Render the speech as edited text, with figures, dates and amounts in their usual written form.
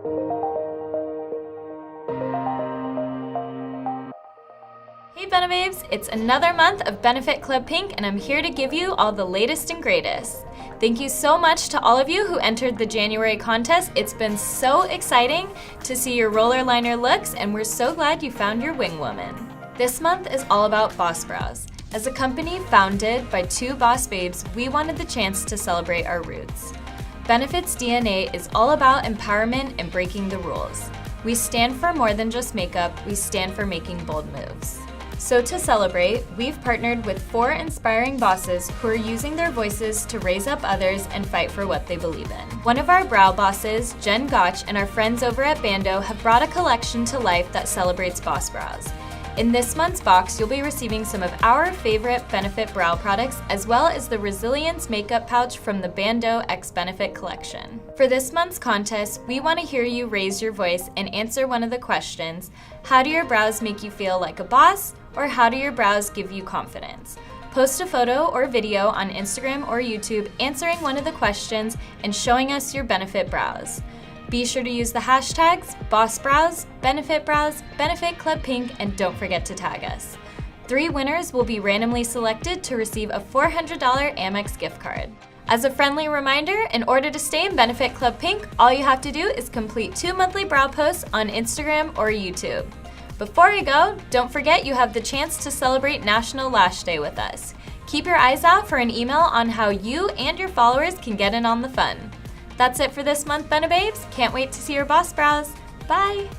Hey Benebabes, it's another month of Benefit Club Pink and I'm here to give you all the latest and greatest. Thank you so much to all of you who entered the January contest. It's been so exciting to see your roller liner looks and we're so glad you found your wing woman. This month is all about Boss Brows. As a company founded by two boss babes, we wanted the chance to celebrate our roots. Benefit's DNA is all about empowerment and breaking the rules. We stand for more than just makeup, we stand for making bold moves. So to celebrate, we've partnered with 4 inspiring bosses who are using their voices to raise up others and fight for what they believe in. One of our brow bosses, Jen Gotch, and our friends over at Bando have brought a collection to life that celebrates Boss Brows. In this month's box, you'll be receiving some of our favorite Benefit brow products, as well as the Resilience makeup pouch from the Bando X Benefit collection. For this month's contest, we want to hear you raise your voice and answer one of the questions: how do your brows make you feel like a boss? Or how do your brows give you confidence? Post a photo or video on Instagram or YouTube answering one of the questions and showing us your Benefit brows. Be sure to use the hashtags BossBrows, Benefit Club Pink, and don't forget to tag us. 3 winners will be randomly selected to receive a $400 AMEX gift card. As a friendly reminder, in order to stay in Benefit Club Pink, all you have to do is complete 2 monthly brow posts on Instagram or YouTube. Before you go, don't forget you have the chance to celebrate National Lash Day with us. Keep your eyes out for an email on how you and your followers can get in on the fun. That's it for this month, Benebabes. Can't wait to see your Boss Brows. Bye!